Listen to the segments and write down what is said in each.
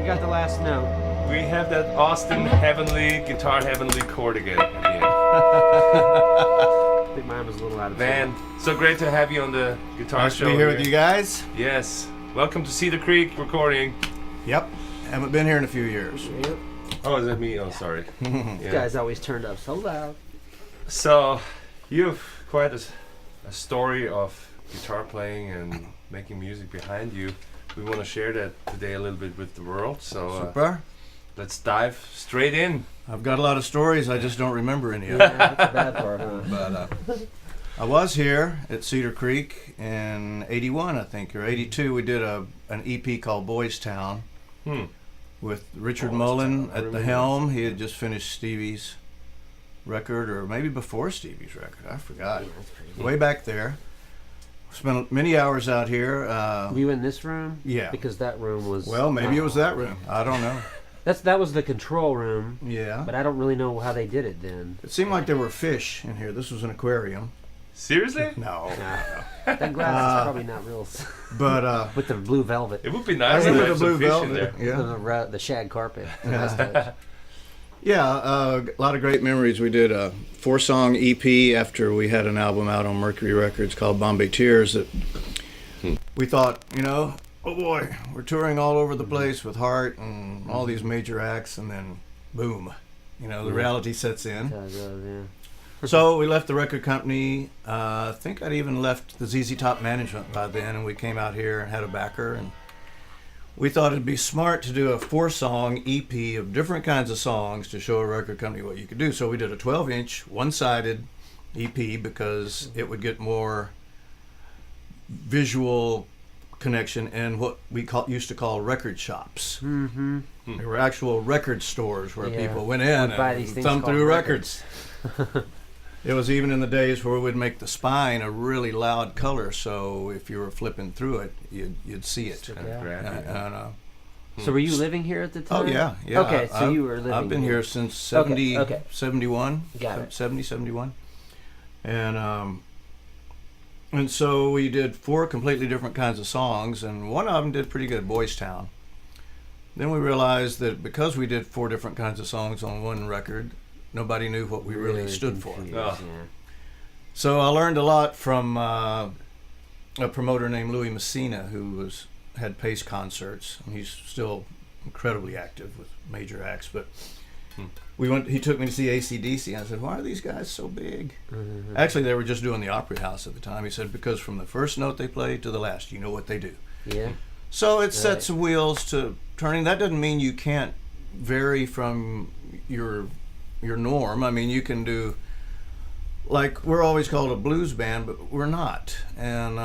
got the last note. We have that Austin heavenly, guitar heavenly chord again. I think mine was a little out of Man, so great to have you on the guitar Nice show. to be here with you guys. Yes. Welcome to Cedar Creek recording. Yep. Haven't been here in a few years. Yep. Oh, is that me? Oh, sorry. You guys always turned up so loud. So, you've quite a story of guitar playing and making music behind you. We want to share that today a little bit with the world. So, Super. let's dive straight in. I've got a lot of stories. I just don't remember any of Yeah, them. that's the bad part, huh? But I was here at Cedar Creek in '81, I think, or '82. We did an EP called Boys Town with Richard Boys Mullen Town. I at the remember helm. that. He had just finished Stevie's record, or maybe before Stevie's record. I forgot. Yeah, that's crazy. Way back there. Spent many hours out here. Were you in this room? Yeah. Because that room was... Well, maybe it was that room. I don't know. That was the control room, Yeah. but I don't really know how they did it then. It seemed like there were fish in here. This was an aquarium. Seriously? No. That glass is probably not real. But With the blue velvet. It would be nice I to remember have the some blue fish in there. velvet. Yeah. The shag carpet. The nice touch. Yeah, a lot of great memories. We did a 4-song EP after we had an album out on Mercury Records called Bombay Tears that we thought, oh boy, we're touring all over the place with Heart and all these major acts, and then boom, the reality sets in. Yeah. So we left the record company. I think I'd even left the ZZ Top management by then, and we came out here and had a backer, and we thought it'd be smart to do a 4-song EP of different kinds of songs to show a record company what you could do. So we did a 12-inch, one-sided EP because it would get more visual connection in what we used to call record shops. Mm-hmm. There were actual record stores where Yeah. people went in Would buy these and things thumbed called through records. records. It was even in the days where we would make the spine a really loud color, so if you were flipping through it, you'd see it. Stick Kind of out. graphic. So were you living here at the Oh time? yeah, yeah. Okay, so I've, you were living I've been here. here since 70, Okay. 71. Got it. 70, 71. And so we did 4 completely different kinds of songs, and one of them did pretty good, Boys Town. Then we realized that because we did 4 different kinds of songs on one record, nobody knew what we really stood for. confused, Oh. yeah. So I learned a lot from a promoter named Louis Messina, who had Pace concerts, and he's still incredibly active with major acts. But he took me to see AC/DC, and I said, "Why are these guys so big?" Mhm. Actually, they were just doing the Opry House at the time. He said, "Because from the first note they play to the last, you know what they do." Yeah. So it sets Right. some wheels to turning. That doesn't mean you can't vary from your norm. I mean, you can do, like, we're always called a blues band, but we're not. And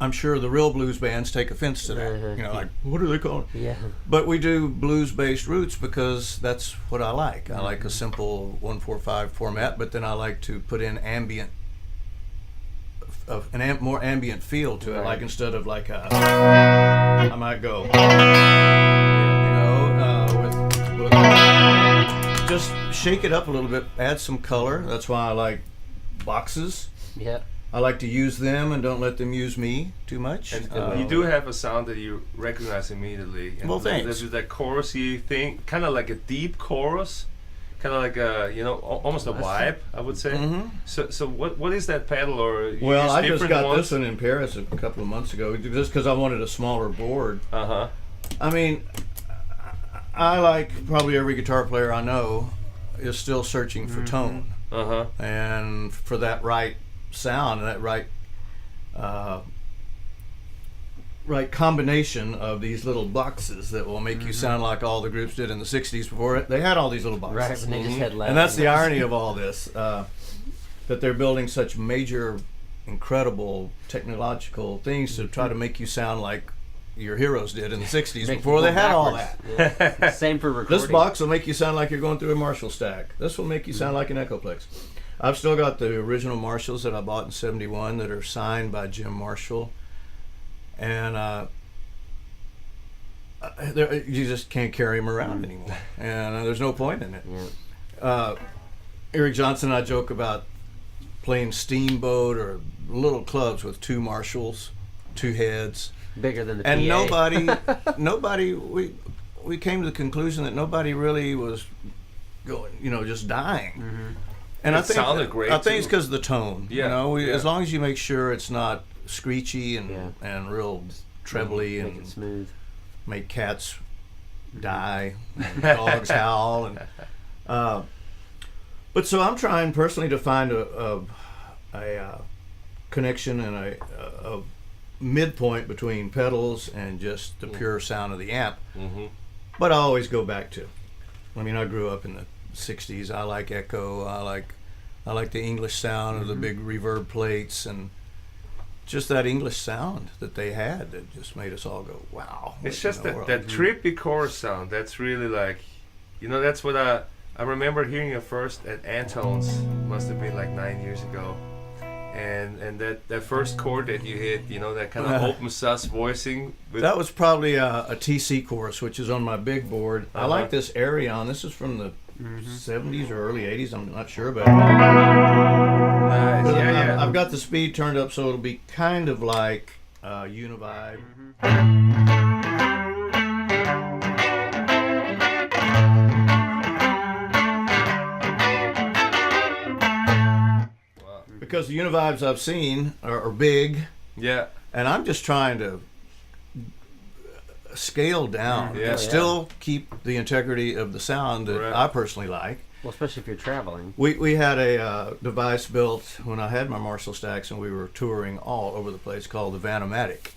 I'm sure the real blues bands take offense to that. Uh-huh. You know, like, what do they call it? Yeah. But we do blues-based roots because that's what I like. I like a simple 1-4-5 format, but then I like to put in ambient, more ambient feel to it. Right. Like instead of like I might go, you know, with just shake it up a little bit, add some color. That's why I like boxes. Yep. I like to use them and don't let them use me too much. And you do have a sound that you recognize immediately. And Well, thanks. There's that chorusy thing, kind of like a deep chorus, kind of like a almost a vibe, I would say. Mhm. So what is that pedal or? You Well, use I just different got ones? this one in Paris a couple of months ago, just because I wanted a smaller board. Uh-huh. I mean, I like probably every guitar player I know is still searching for tone Uh-huh. and for that right sound and that right combination of these little boxes that will make you sound like all the groups did in the 60s before it. They had all these little boxes. Right. And they just had left. And that's the irony of all this, that they're building such major, incredible technological things to try to make you sound like your heroes did in the 60s Make before they people had all backwards. that. Yeah. Same for recording. This box will make you sound like you're going through a Marshall stack. This will make you sound like an Echoplex. I've still got the original Marshalls that I bought in 71 that are signed by Jim Marshall. And you just can't carry them around anymore. And there's no point in it. Yeah. Eric Johnson and I joke about playing Steamboat or little clubs with 2 Marshalls, 2 heads. Bigger than the And PA. nobody, we came to the conclusion that nobody really was going, just dying. Mm-hmm. And It I think sounded great, I think it's too. because of the tone. Yeah, yeah. As long as you make sure it's not screechy and Yeah. and real trebly Make and it smooth. make cats die, and dogs howl, and but so I'm trying personally to find a connection and a midpoint between pedals and just the pure sound of the amp. Mm-hmm. But I always go back to, I mean, I grew up in the 60s. I like echo. I like the English sound of the big reverb plates and just that English sound that they had that just made us all go, wow. It's what just in the that world? trippy chorus sound. That's really like, that's what I remember hearing it first at Antone's. Must have been like 9 years ago. And that first chord that you hit, that kind of open sus voicing. With That was probably a TC chorus, which is on my big board. I Uh-huh. like this Arion. This is from the Mm-hmm. 70s or early 80s. I'm not sure, but nice. Yeah. I've got the speed turned up so it'll be kind of like Univibe. Wow. Because the Univibes I've seen are big, Yeah. and I'm just trying to scale down Yeah. and still keep the integrity of the sound that Right. I personally like. Well, especially if you're traveling. We had a device built when I had my Marshall stacks and we were touring all over the place called the Vanomatic.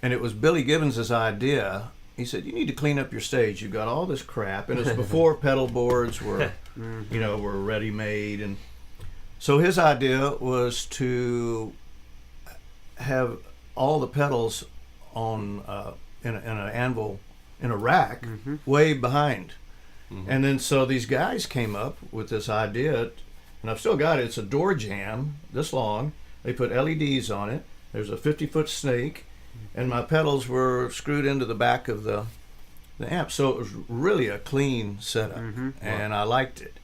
And it was Billy Gibbons' idea. He said, you need to clean up your stage. You've got all this crap. And it's before pedal boards were, were ready-made. And so his idea was to have all the pedals on in an anvil in a rack way behind. And then so these guys came up with this idea, and I've still got it. It's a door jamb this long. They put LEDs on it. There's a 50-foot snake, and my pedals were screwed into the back of the amp. So it was really a clean setup, and I liked it.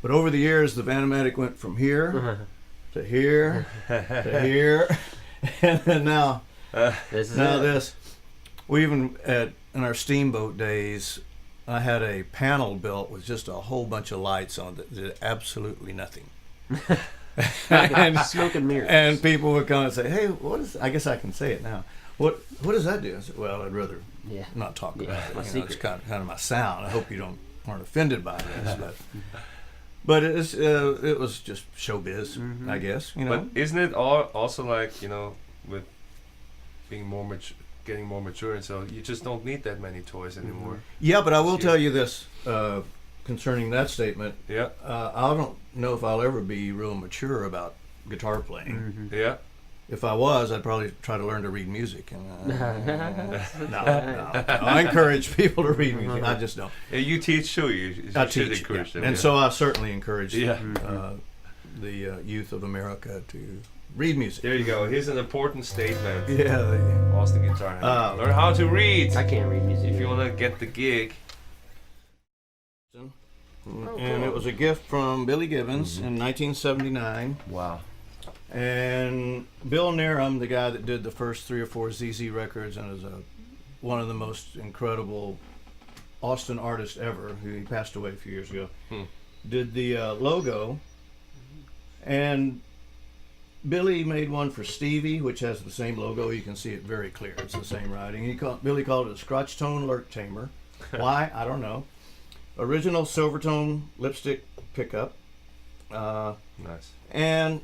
But over the years, the Vanomatic went from here to here to here, and then now This is this. We even in our steamboat days, I had a panel built with just a whole bunch of lights on that did absolutely nothing. and smoke and mirrors. And people would come and say, "Hey, what is?" I guess I can say it now. What does that do? I said, "Well, I'd rather not talk about it. My It's kind of my sound. I hope you aren't offended by this, but it was just showbiz, I guess. But isn't it also like, with being getting more mature, and so you just don't need that many toys anymore. Yeah, but I will tell you this concerning that statement. Yeah. I don't know if I'll ever be real mature about guitar playing. Yeah. If I was, I'd probably try to learn to read music. And, no. I encourage people to read music. I just don't. Yeah, you teach too. You I should teach, encourage them. and so I certainly encourage Yeah. the youth of America to read music. There you go. Here's an important statement. Yeah. Austin Guitar. Learn how to read. I can't read music. If you want to get the gig. And it was a gift from Billy Gibbons in 1979. Wow. And Bill Nerum, the guy that did the first 3 or 4 ZZ records and is one of the most incredible Austin artists ever, who he passed away a few years ago, did the logo. And Billy made one for Stevie, which has the same logo. You can see it very clear. It's the same writing. Billy called it a Scotch Tone Lurk Tamer. Why? I don't know. Original Silvertone lipstick pickup. Nice. And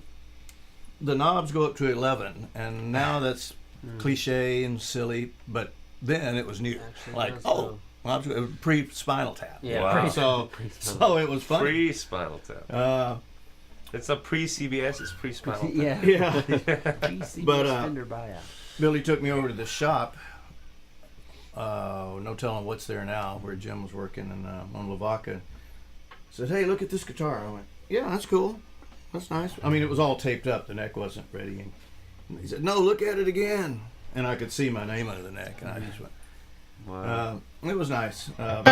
the knobs go up to 11, and now that's cliche and silly, but then it was new. Actually, knobs, it was pre-Spinal Tap. Yeah. Wow. So it was fun. Pre-Spinal Tap. It's not pre-CBS, it's pre-Spinal Tap. Yeah. Yeah. PC But, Fender buyout. Billy took me over to the shop. No telling what's there now, where Jim was working on Lavaca. Said, "Hey, look at this guitar." I went, "Yeah, that's cool. That's nice." I mean, it was all taped up. The neck wasn't ready. And he said, "No, look at it again." And I could see my name under the neck, and I just went. Wow. It was nice. But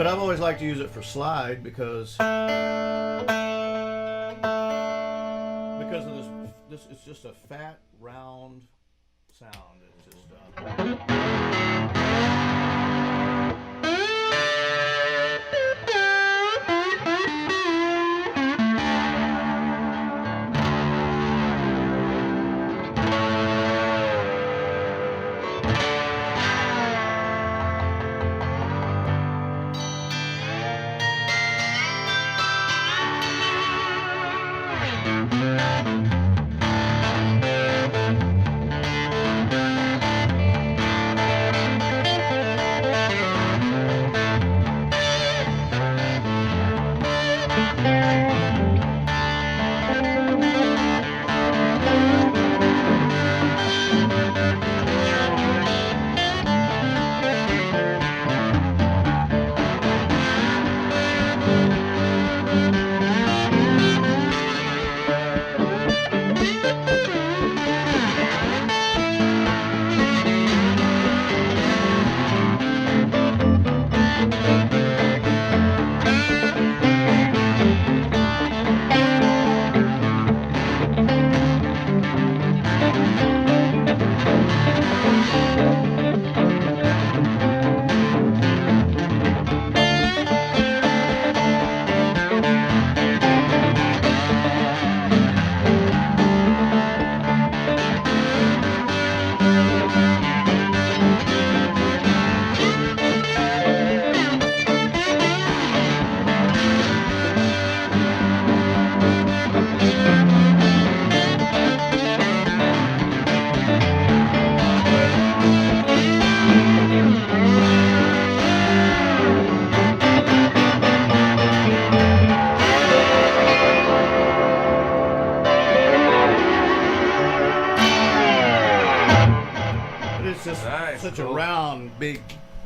I've always liked to use it for slide because of this. It's just a fat, round sound. It's just.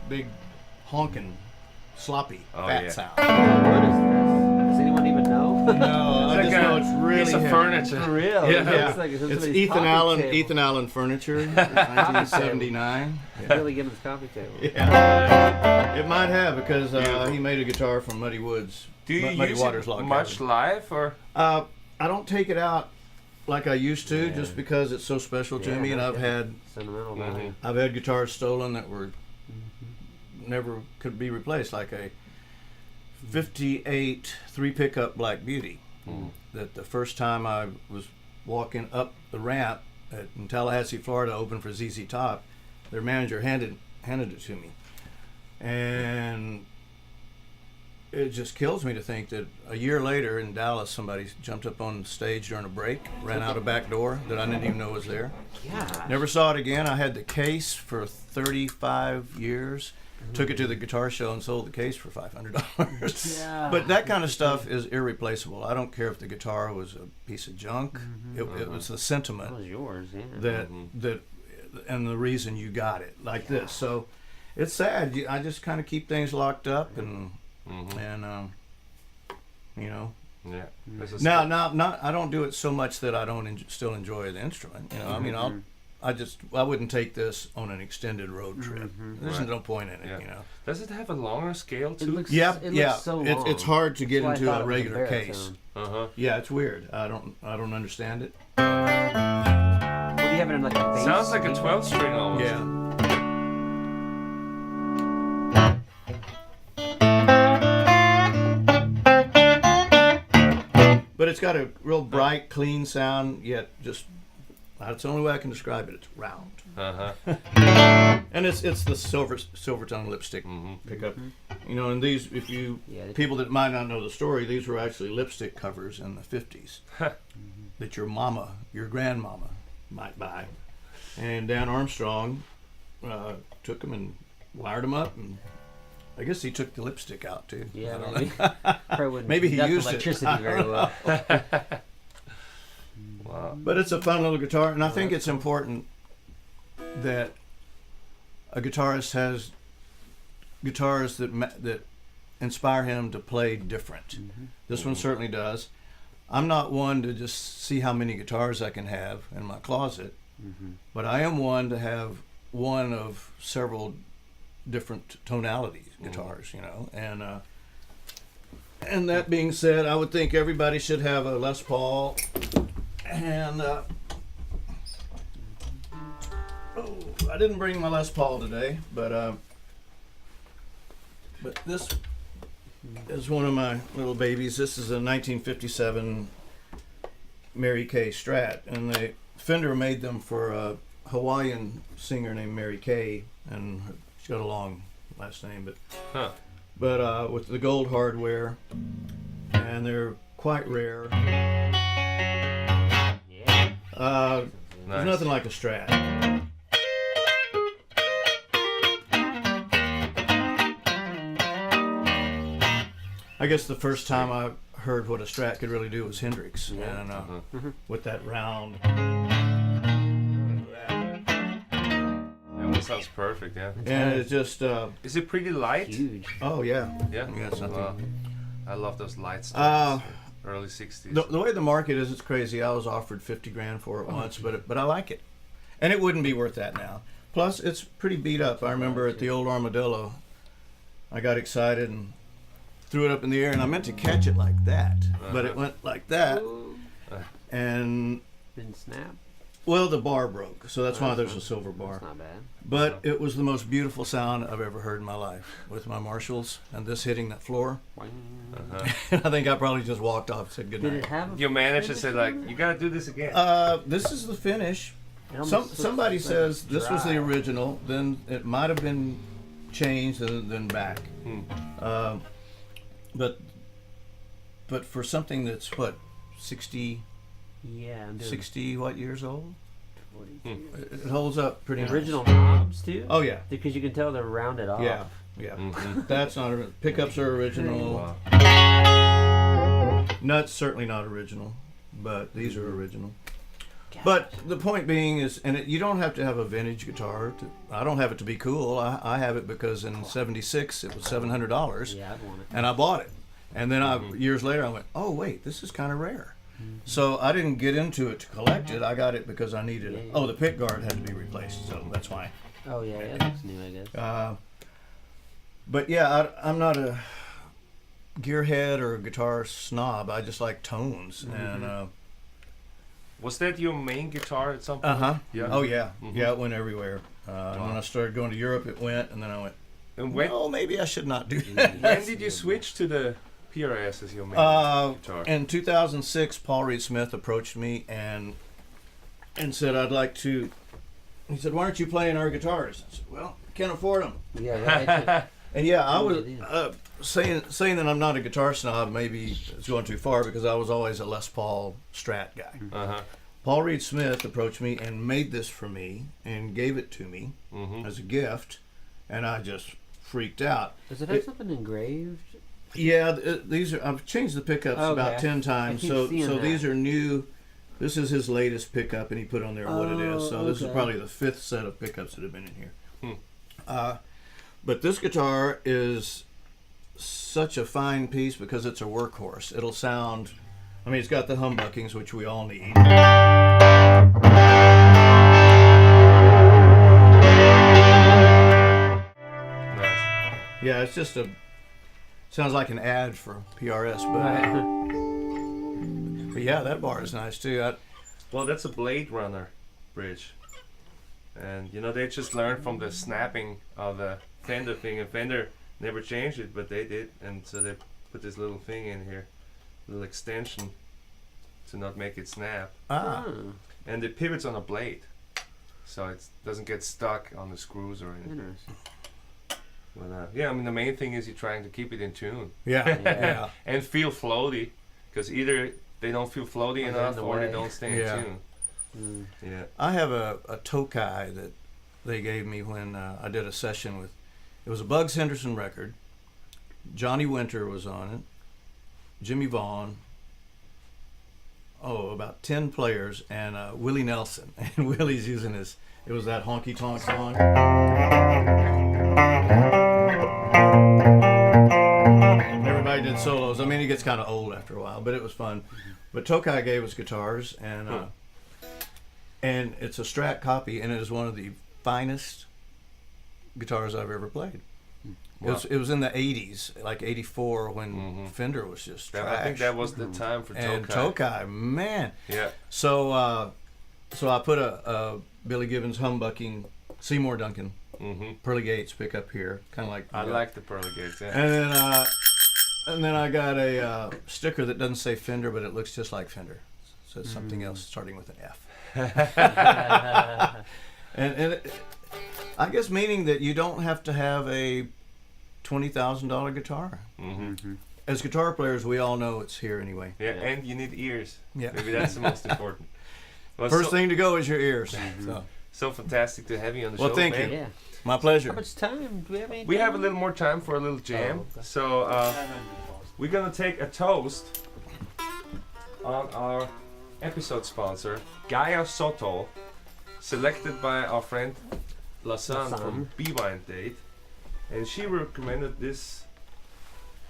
big honking, sloppy, Oh, fat yeah. sound. What is this? Does anyone even know? No, I It's just like know a it's really piece of heavy. furniture. For real? Yeah. It's like It's somebody's Ethan coffee Allen. table. Ethan Allen furniture, 1979. Really give him his coffee table. Yeah. It might have because Beautiful. he made a guitar from Muddy Woods. Do you Muddy use Waters it log much cabin. live or? I don't take it out like I used to, Yeah. just because it's so special to Yeah, me, and no I've kidding. had Sentimental Mhm. value. guitars stolen that were never could be replaced, like a '58 three pickup Black Beauty. Mm. That the first time I was walking up the ramp in Tallahassee, Florida, open for ZZ Top, their manager handed it to me, and it just kills me to think that a year later in Dallas, somebody jumped up on stage during a break, ran out a back door that I didn't even know was there. Yeah. Never saw it again. I had the case for 35 years. Took it to the guitar show and sold the case for $500. Yeah. But that kind of stuff is irreplaceable. I don't care if the guitar was a piece of junk. It was the That sentiment was yours, yeah. that and the reason you got it like this. So it's sad. I just kind of keep things locked up and you know. Yeah. This is Now, not I don't do it so much that I don't still enjoy the instrument. You know, I mean, I wouldn't take this on an extended road trip. There's Right. no point in it. Yeah. You know. Does it have a longer scale It too? looks, Yeah, it yeah. looks so long. It's hard to get That's why I into thought a it was regular baritone. case. Uh-huh. Yeah, it's weird. I don't understand it. What do you have it in like a bass? Sounds like a 12 string almost. Yeah. But it's got a real bright, clean sound, yet just that's the only way I can describe it. It's round. Uh-huh. And it's the Silvertone lipstick pickup. You know, and these, if you Yeah, people that might not know the story, these were actually lipstick covers in the 50s that your grandmama might buy. And Dan Armstrong took them and wired them up, and I guess he took the lipstick out too. Yeah, I don't maybe. know. Probably wouldn't Maybe he conduct used it. electricity I very don't well. Wow. But it's a fun little guitar, and I think it's important that a guitarist has guitars that inspire him to play different. This one certainly does. I'm not one to just see how many guitars I can have in my closet, but I am one to have one of several different tonality guitars, you know. And that being said, I would think everybody should have a Les Paul. And I didn't bring my Les Paul today, but this is one of my little babies. This is a 1957 Mary Kay Strat, and Fender made them for a Hawaiian singer named Mary Kay, and she's got a long last name, but with the gold hardware, and they're quite rare. Yeah. There's nothing like a Strat. I guess the first time I heard what a Strat could really do was Hendrix, and with that round. That sounds perfect, yeah. And it's just, Is it pretty light? Huge. oh yeah. Yeah. Yeah, it's nothing. Wow. I love those light Uh, styles. Early 60s. The way the market is, it's crazy. I was offered $50,000 for it once, but I like it, and it wouldn't be worth that now. Plus, it's pretty beat up. I remember at the old Armadillo, I got excited and threw it up in the air, and I meant to catch it like that, but it went like that, Ooh. and Didn't snap. well, the bar broke, so that's why there's a silver bar. That's not bad. But it was the most beautiful sound I've ever heard in my life, with my Marshalls and this hitting that floor. I think I probably just walked off and said Did goodnight. it have? Your manager said, like, you gotta do this again. This is the finish. It almost Somebody looks says this was the dry. original, then it might have been changed and then back. But for something that's what 60 Yeah, I'm doing 60 what years old, 42. it holds up pretty nice. Original knobs too. Oh yeah, Because you can tell they're rounded off. yeah. That's not pickups are original. Wow. Nuts certainly not original, but these are original. But the point being is, you don't have to have a vintage guitar. I don't have it to be cool. I have it because in '76 it was $700, Yeah, I'd want it. and I bought it. And then years later I went, oh wait, this is kind of rare. So I didn't get into it to collect it. I got it because I needed it. Oh, the pick guard had to be replaced, so that's why. Oh yeah, it looks new, I guess. But yeah, I'm not a gearhead or a guitar snob. I just like tones. And Was that your main guitar at some point? Yeah. Oh yeah, yeah. It went everywhere. And when I started going to Europe, it went, and then I went. And when, no, maybe I should not do that. when did you switch to the PRS as your main guitar? In 2006, Paul Reed Smith approached me and said, I'd like to. He said, why aren't you playing our guitars? I said, well, can't afford them. Yeah, right. And yeah, I was saying that I'm not a guitar snob. Maybe it's going too far because I was always a Les Paul Strat guy. Paul Reed Smith approached me and made this for me and gave it to me as a gift, and I just freaked out. Does it have something engraved? Yeah, these are. I've changed the pickups about 10 times, so these are new. This is his latest pickup, and he put on there what it is. So this is probably the 5th set of pickups that have been in here. But this guitar is such a fine piece because it's a workhorse. It'll sound. I mean, it's got the humbuckings, which we all need. Yeah, it's just sounds like an ad for PRS, but yeah, that bar is nice too. Well, that's a Blade Runner bridge, and they just learned from the snapping of the Fender thing, and Fender never changed it, but they did, and so they put this little thing in here, little extension, to not make it snap. And the pivot's on a blade, so it doesn't get stuck on the screws or anything. Interesting. But, yeah, I mean the main thing is you're trying to keep it in tune. Yeah. And feel floaty, because either they don't feel floaty enough or they don't stay in tune. Yeah. I have a Tokai that they gave me when I did a session with. It was a Bugs Henderson record. Johnny Winter was on it. Jimmy Vaughn. About 10 players, and Willie Nelson. And Willie's using his. It was that honky tonk song. Everybody did solos. I mean, it gets kind of old after a while, but it was fun. But Tokai gave us guitars, and it's a Strat copy, and it is one of the finest guitars I've ever played. Wow. It was in the 80s, like 84, when Fender was just trash. I think that was the time for Tokai. And Tokai, man. Yeah. So I put a Billy Gibbons humbucking Seymour Duncan Pearly Gates pickup here, kind of like. I like the Pearly Gates. Yeah. And then I got a sticker that doesn't say Fender, but it looks just like Fender. So it's something else starting with an F. and I guess meaning that you don't have to have a $20,000 guitar. As guitar players, we all know it's here anyway. Yeah, and you need ears. Yeah. Maybe that's the most important. Well, First thing to go is your ears. So fantastic to have you on the show. Well, thank man. you. Yeah. My pleasure. How much time do we have? Any We time? have a little more time for a little jam. So we're going to take a toast on our episode sponsor, Gaia Soto, selected by our friend Lasan from B-Wine Date. And she recommended this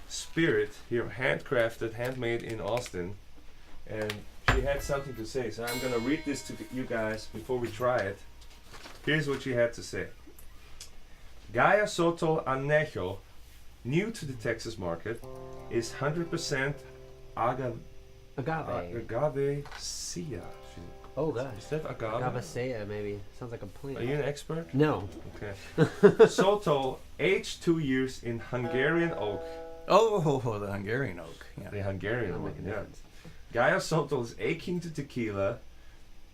spirit here, handcrafted, handmade in Austin. And she had something to say. So I'm going to read this to you guys before we try it. Here's what she had to say. Gaia Soto Anejo, new to the Texas market, is 100% agave sia. Oh gosh. Is that agave? Agavacea, maybe. Sounds like a plant. Are you an expert? No. Okay. Soto, aged 2 years in Hungarian oak. Oh, the Hungarian oak. Yeah. The Hungarian That'll oak, make a yeah. difference. Gaia Soto is akin to tequila.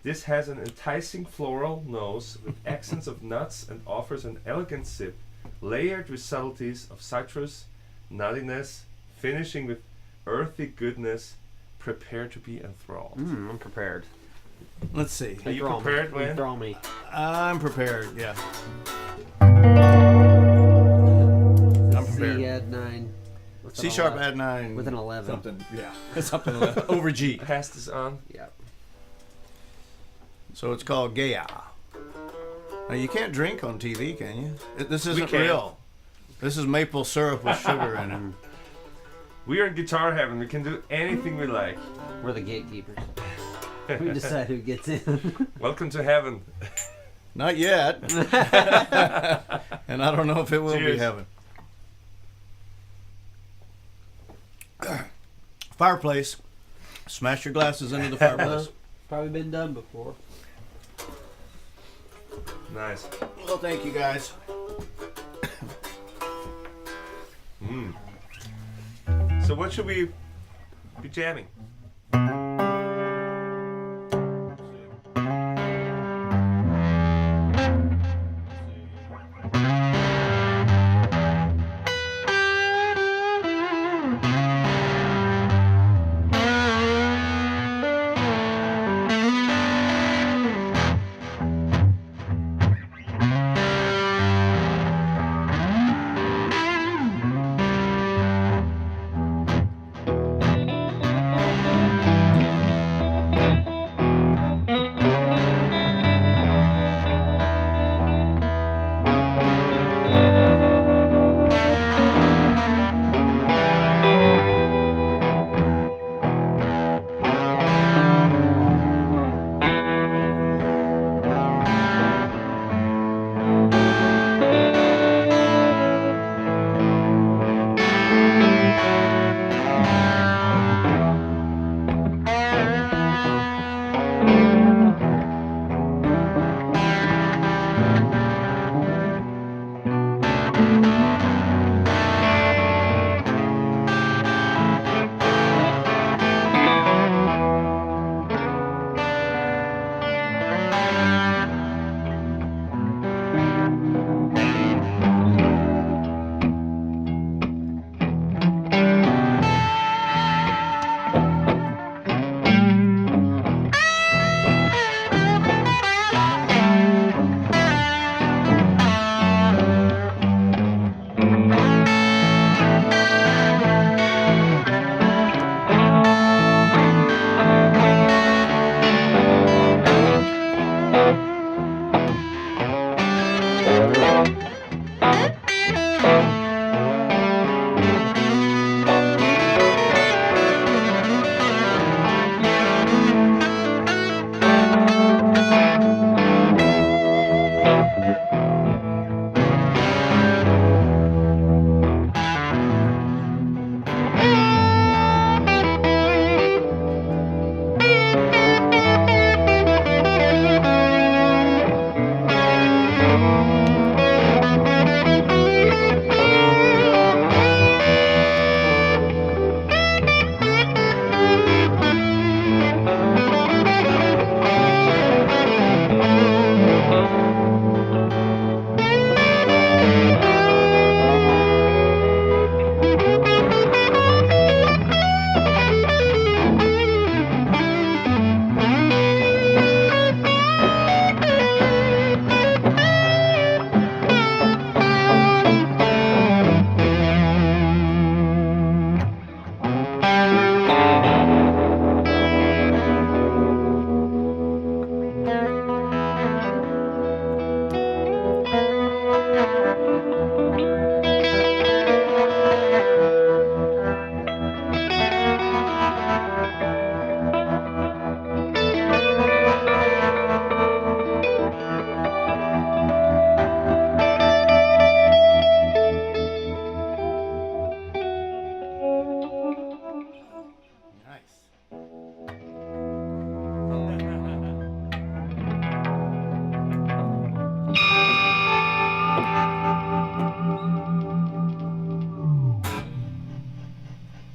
This has an enticing floral nose with accents of nuts and offers an elegant sip, layered with subtleties of citrus, nuttiness, finishing with earthy goodness. Prepare to be enthralled. I'm prepared. Let's see. Are you prepared, man? Throw me. I'm prepared, yeah. I'm prepared. C add 9. C sharp add 9. With an 11. Something, yeah. Something 11. Over G. Pass this on. Yeah. So it's called Gaia. Now you can't drink on TV, can you? This isn't can. real. This is maple syrup with sugar in it. We are in guitar heaven. We can do anything we like. We're the gatekeepers. We decide who gets in. Welcome to heaven. Not yet. And I don't know if it will be Cheers. heaven. Fireplace. Smash your glasses into the fireplace. Probably been done before. Nice. Well, thank you guys. So what should we be jamming?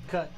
Cut.